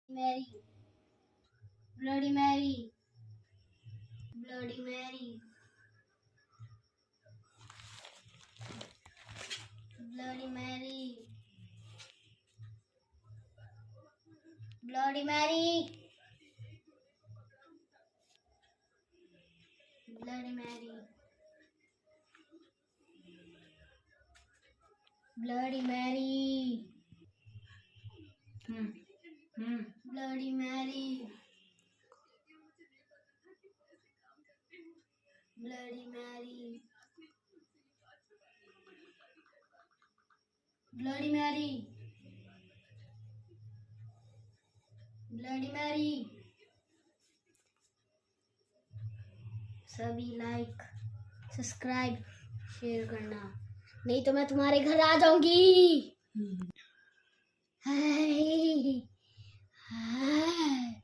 Mary, Bloody Mary, Bloody Mary, Bloody Mary, Bloody Mary, Bloody Mary, Bloody Mary, Bloody Mary, Bloody Mary, Bloody Mary, Bloody Mary। सभी like subscribe share करना, नहीं तो मैं तुम्हारे घर आ जाऊंगी। हाय हाय